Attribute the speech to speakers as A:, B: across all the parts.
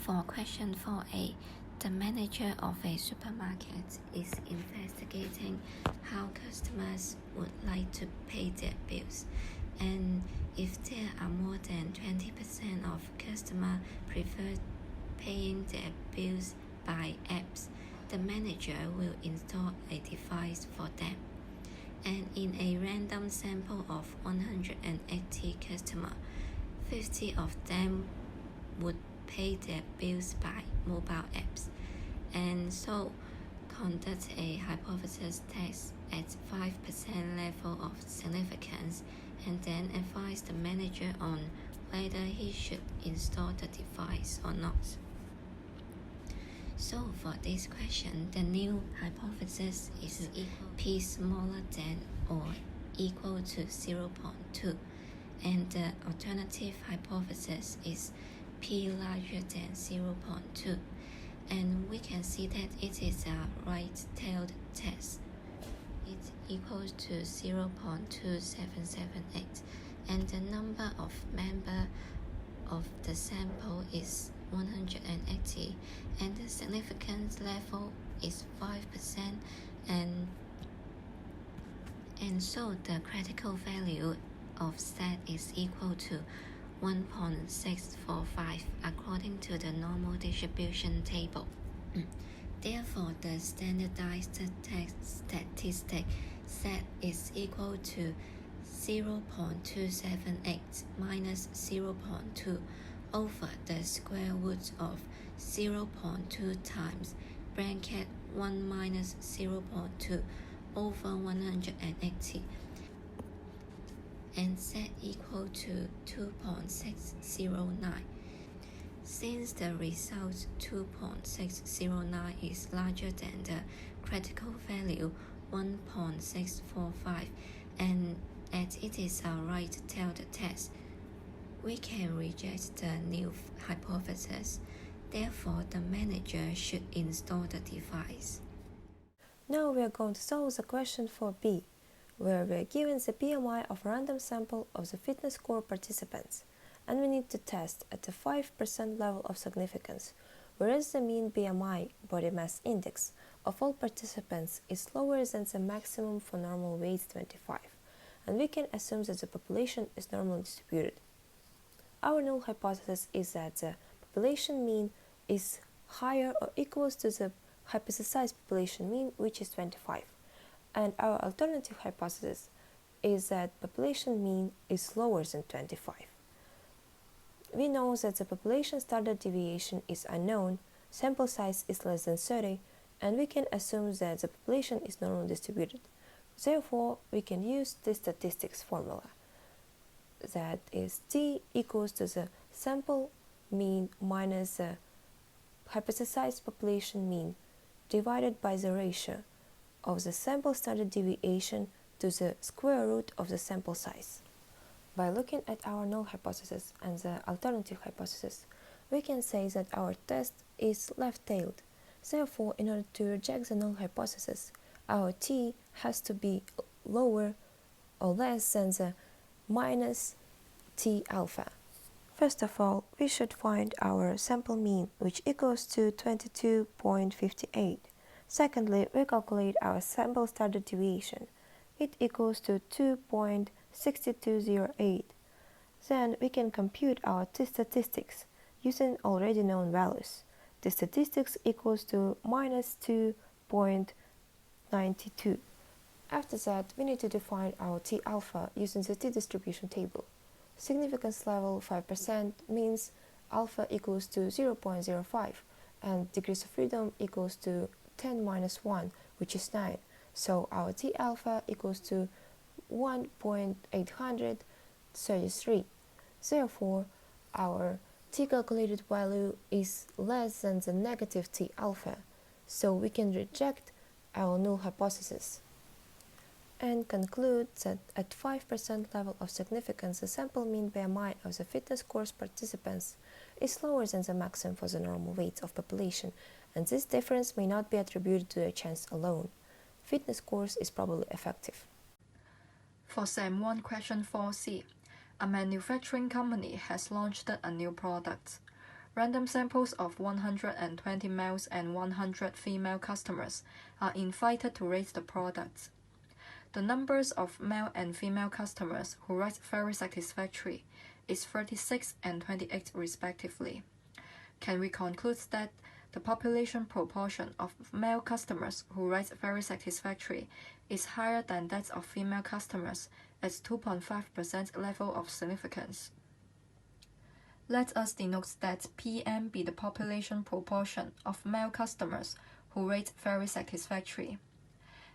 A: For question 4a, the manager of a supermarket is investigating how customers would like to pay their bills, and if there are more than 20% of customers prefer paying their bills by apps, the manager will install a device for them. And in a random sample of 180 customers, 50 of them would pay their bills by mobile apps, and so conduct a hypothesis test at 5% level of significance, and then advise the manager on whether he should install the device or not. So for this question, the new hypothesis is p smaller than or equal to 0.2, and the alternative hypothesis is p larger than 0.2, and we can see that it is a right-tailed test. It equals to 0.2778, and the number of members of the sample is 180, and the significance level is 5%, and so the critical value of Z is equal to 1.645 according to the normal distribution table. Therefore, the standardized statistic Z is equal to 0.278 minus 0.2 over the square root of 0.2 times bracket 1 minus 0.2 over 180, and Z equal to 2.609. Since the result 2.609 is larger than the critical value 1.645, and as it is a right-tailed test, we can reject the new hypothesis. Therefore, the manager should install the device.
B: Now we are going to solve the question for B, where we are given the BMI of a random sample of the fitness score participants, and we need to test at the 5% level of significance, whereas the mean BMI, body mass index, of all participants is lower than the maximum for normal weights 25, and we can assume that the population is normally distributed. Our null hypothesis is that the population mean is higher or equals to the hypothesized population mean, which is 25, and our alternative hypothesis is that population mean is lower than 25. We know that the population standard deviation is unknown, sample size is less than 30, and we can assume that the population is normally distributed. Therefore, we can use this statistics formula. That is T equals to the sample mean minus the hypothesized population mean divided by the ratio of the sample standard deviation to the square root of the sample size. By looking at our null hypothesis and the alternative hypothesis, we can say that our test is left-tailed. Therefore, in order to reject the null hypothesis, our T has to be lower or less than the minus T alpha. First of all, we should find our sample mean, which equals to 22.58. Secondly, we calculate our sample standard deviation. It equals to 2.6208. Then we can compute our t-statistics using already known values. The statistics equals to minus 2.92. After that, we need to define our T alpha using the t-distribution table. Significance level 5% means alpha equals to 0.05, and degrees of freedom equals to 10 minus 1, which is 9. So our T alpha equals to 1.833. Therefore, our T calculated value is less than the negative T alpha, so we can reject our null hypothesis and conclude that at 5% level of significance, the sample mean BMI of the fitness course participants is lower than the maximum for the normal weights of population, and this difference may not be attributed to a chance alone. Fitness course is probably effective.
C: For Sem 1 question 4c, a manufacturing company has launched a new product. Random samples of 120 males and 100 female customers are invited to rate the products. The numbers of male and female customers who rate very satisfactory is 36 and 28 respectively. Can we conclude that the population proportion of male customers who rate very satisfactory is higher than that of female customers at 2.5% level of significance? Let us denote that PM be the population proportion of male customers who rate very satisfactory,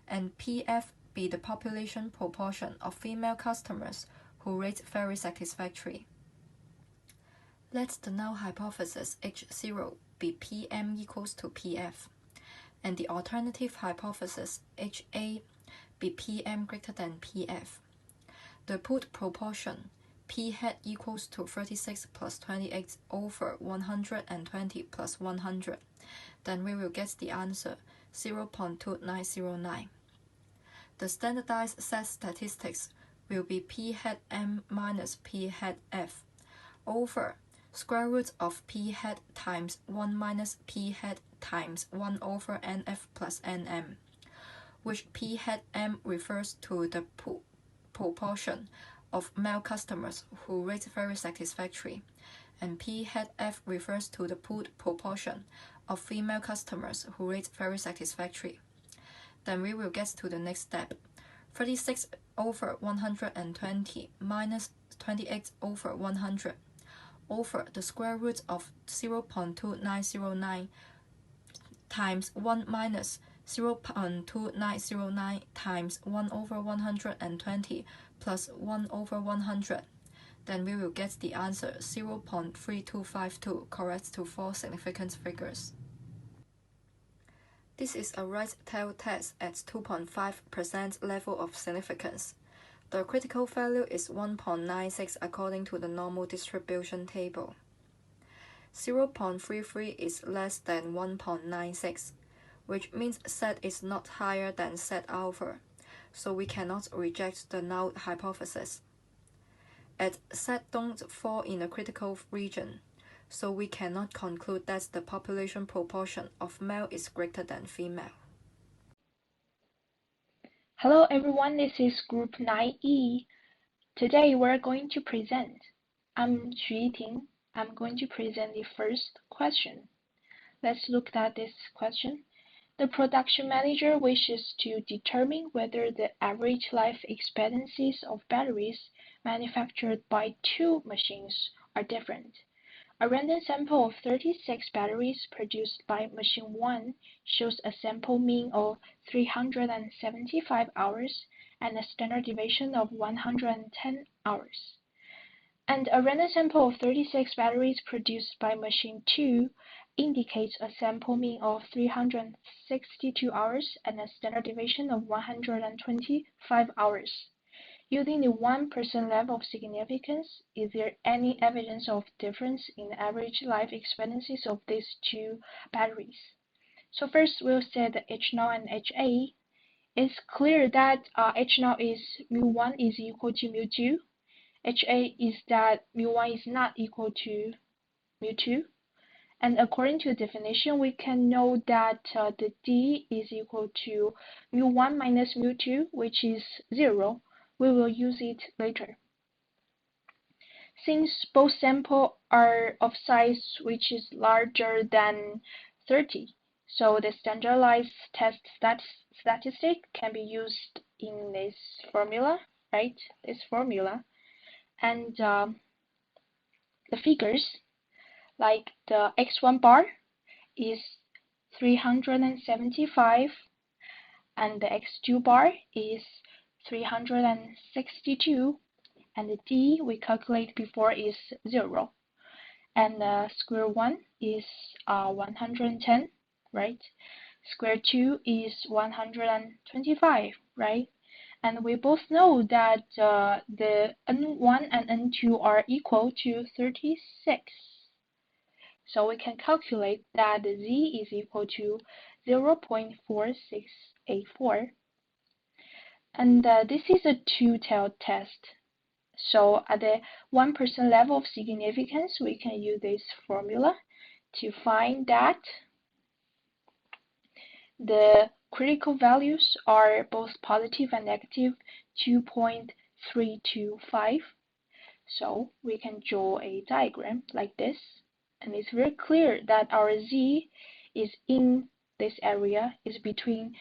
C: and PF be the population proportion of female customers who rate very satisfactory. Let the null hypothesis H0 be PM equals to PF, and the alternative hypothesis HA be PM greater than PF. The pooled proportion P hat equals to 36 plus 28 over 120 plus 100, then we will get the answer 0.2909. The standardized set statistics will be P hat M minus P hat F over square root of P hat times 1 minus P hat times 1 over NF plus NM, which P hat M refers to the proportion of male customers who rate very satisfactory, and P hat F refers to the pooled proportion of female customers who rate very satisfactory. Then we will get to the next step. 36 over 120 minus 28 over 100 over the square root of 0.2909 times 1 minus 0.2909 times 1 over 120 plus 1 over 100. Then we will get the answer 0.3252 correct to 4 significant figures. This is a right tail test at 2.5% level of significance. The critical value is 1.96 according to the normal distribution table. 0.33 is less than 1.96, which means Z is not higher than Z alpha, so we cannot reject the null hypothesis. At Z don't fall in a critical region, so we cannot conclude that the population proportion of male is greater than female.
D: Hello everyone, this is Group 9E. Today we're going to present. I'm Yiting. I'm going to present the first question. Let's look at this question. The production manager wishes to determine whether the average life expectancies of batteries manufactured by two machines are different. A random sample of 36 batteries produced by machine 1 shows a sample mean of 375 hours and a standard deviation of 110 hours. And a random sample of 36 batteries produced by machine 2 indicates a sample mean of 362 hours and a standard deviation of 125 hours. Using the 1% level of significance, is there any evidence of difference in the average life expectancies of these two batteries? So first we'll say the H0 and HA. It's clear that H0 is mu1 is equal to mu2. HA is that mu1 is not equal to mu2. And according to the definition, we can know that the D is equal to mu1 minus mu2, which is 0. We will use it later. Since both samples are of size which is larger than 30, so the standardized test statistic can be used in this formula, right? This formula. And the figures, like the x1 bar is 375 and the x2 bar is 362, and the D we calculated before is 0, and square 1 is 110, right? Square 2 is 125, right? And we both know that the N1 and N2 are equal to 36. So we can calculate that the Z is equal to 0.4684. And this is a two-tailed test. So at the 1% level of significance, we can use this formula. to find that the critical values are both positive and negative 2.325. So we can draw a diagram like this, and it's very clear that our z is in this area, is between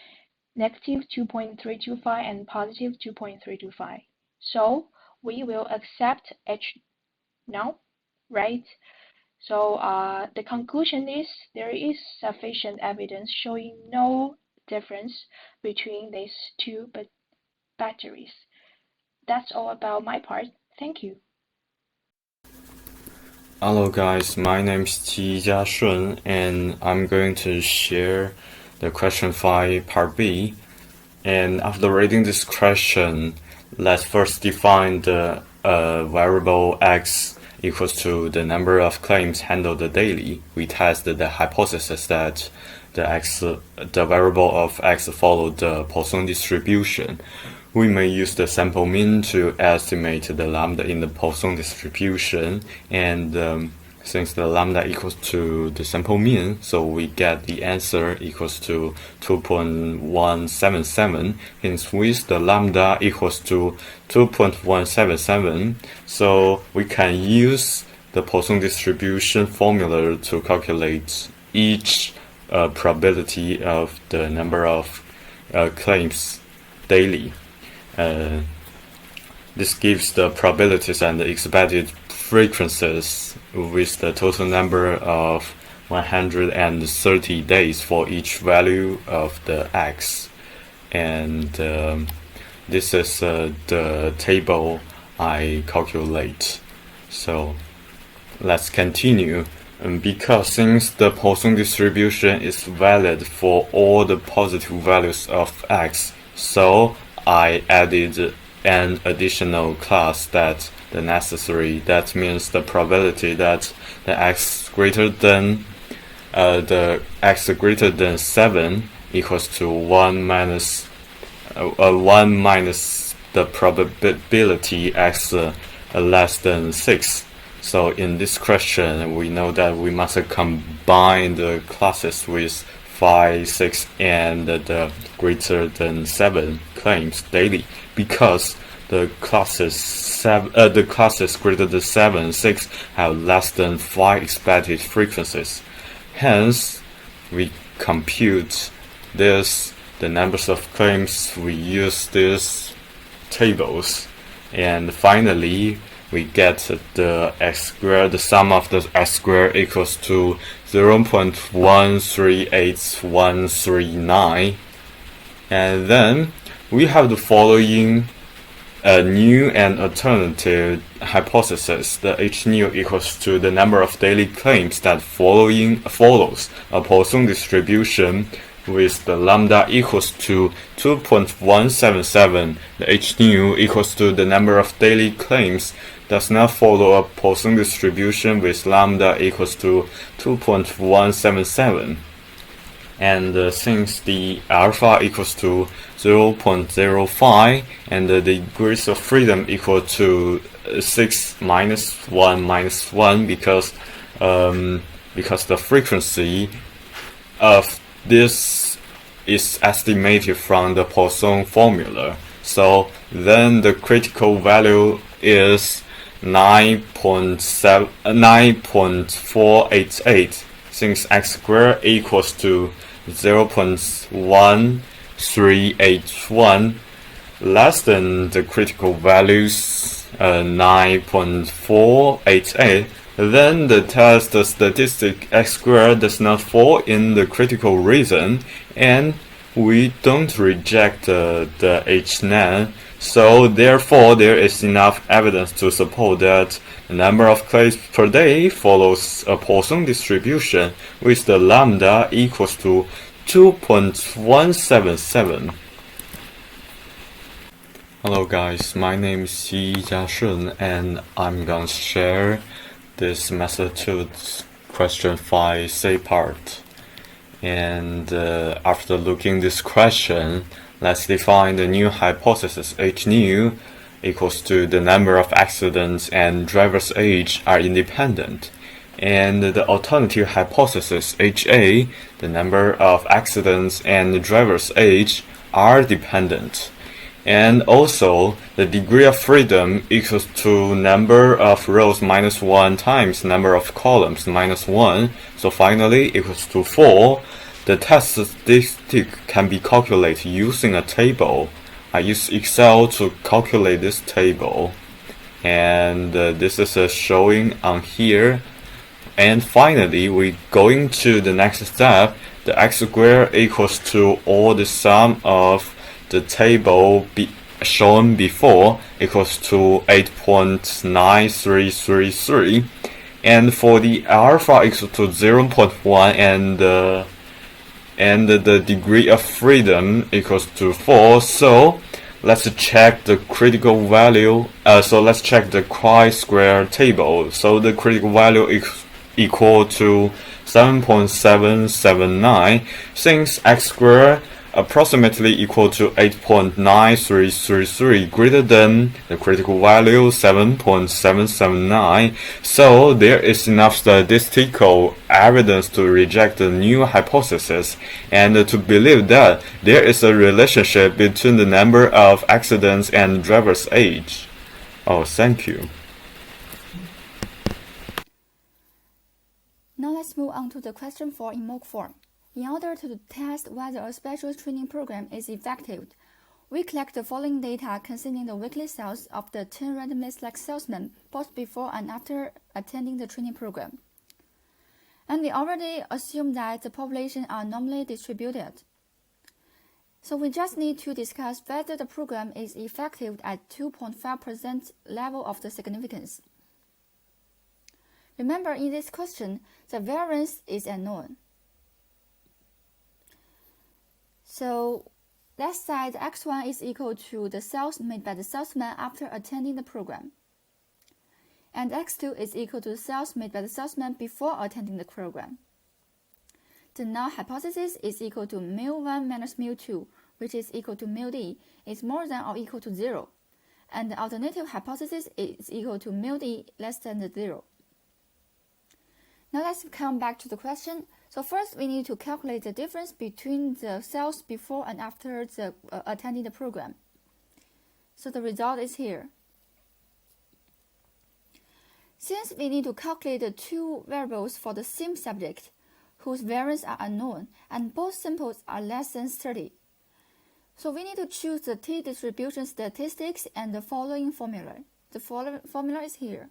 D: negative 2.325 and positive 2.325. So we will accept h now, right? So the conclusion is there is sufficient evidence showing no difference between these two batteries. That's all about my part. Thank you.
E: Hello guys, my name is Yijiashun and I'm going to share the question 5 part B. And after reading this question, let's first define the variable x equals to the number of claims handled daily. We tested the hypothesis that the variable of x followed the Poisson distribution. We may use the sample mean to estimate the lambda in the Poisson distribution, and since the lambda equals to the sample mean, so we get the answer equals to 2.177. Hence, with the lambda equals to 2.177, so we can use the Poisson distribution formula to calculate each probability of the number of claims daily. This gives the probabilities and the expected frequencies with the total number of 130 days for each value of the x. And this is the table I calculate. So let's continue. Because since the Poisson distribution is valid for all the positive values of x, so I added an additional class that means the probability that the x greater than 7 equals to 1 minus the probability x less than 6. So in this question, we know that we must combine the classes with 5, 6, and the greater than 7 claims daily, because the classes greater than 7, 6 have less than 5 expected frequencies. Hence, we compute the numbers of claims. We use these tables, and finally we get the x squared. The sum of the x squared equals to 0.138139, and then we have the following new and alternative hypothesis. The h nu equals to the number of daily claims that follows a Poisson distribution with the lambda equals to 2.177. The h nu equals to the number of daily claims does not follow a Poisson distribution with lambda equals to 2.177. And since the alpha equals to 0.05 and the degrees of freedom equal to 6 minus 1 because the frequency of this is estimated from the Poisson formula. So then the critical value is 9.488, since x squared equals to 0.1381 less than the critical values 9.488. Then the test statistic x squared does not fall in the critical region, and we don't reject the h nan. So therefore, there is enough evidence to support that the number of claims per day follows a Poisson distribution with the lambda equals to 2.177. Hello guys, my name is Yijiashun, and I'm gonna share this method to question 5C part. And after looking this question, let's define the new hypothesis. H nu equals to the number of accidents and driver's age are independent. And the alternative hypothesis HA, the number of accidents and the driver's age, are dependent. And also, the degree of freedom equals to number of rows minus 1 times number of columns minus 1. So finally, equals to 4. The test statistic can be calculated using a table. I use Excel to calculate this table. And this is showing on here. And finally, we're going to the next step. The x squared equals to all the sum of the table shown before equals to 8.9333, and for the alpha equals to 0.1 and the degree of freedom equals to 4. So let's check the critical value. So let's check the chi-square table. So the critical value is equal to 7.779, since x squared approximately equal to 8.9333 greater than the critical value 7.779. So there is enough statistical evidence to reject the new hypothesis and to believe that there is a relationship between the number of accidents and driver's age. Oh, thank you.
F: Now let's move on to the question 4 in mock form. In order to test whether a special training program is effective, we collect the following data concerning the weekly sales of the 10 randomly selected salesmen both before and after attending the training program. And we already assume that the population are normally distributed. So we just need to discuss whether the program is effective at 2.5% level of the significance. Remember, in this question, the variance is unknown. So let's say the x1 is equal to the sales made by the salesman after attending the program, and x2 is equal to the sales made by the salesman before attending the program. The null hypothesis is equal to mu1 minus mu2, which is equal to mu-d, is more than or equal to 0, and the alternative hypothesis is equal to mu-d less than the 0. Now let's come back to the question. So first, we need to calculate the difference between the sales before and after the attending the program. So the result is here. Since we need to calculate the two variables for the same subject, whose variance are unknown, and both samples are less than 30, so we need to choose the t-distribution statistics and the following formula. The following formula is here.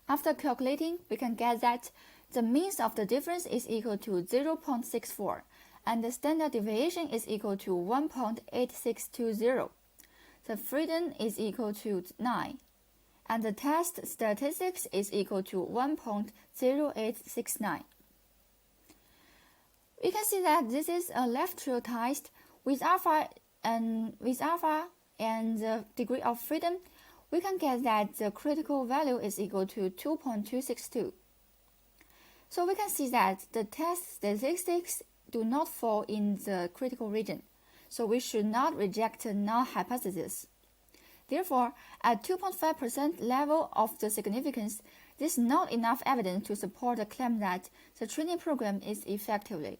F: After calculating, we can get that the means of the difference is equal to 0.64, and the standard deviation is equal to 1.8620. The freedom is equal to 9, and the test statistics is equal to 1.0869. We can see that this is a left-trial test with alpha and the degree of freedom. We can get that the critical value is equal to 2.262. So we can see that the test statistics do not fall in the critical region, so we should not reject the null hypothesis. Therefore, at 2.5% level of the significance, this is not enough evidence to support the claim that the training program is effective.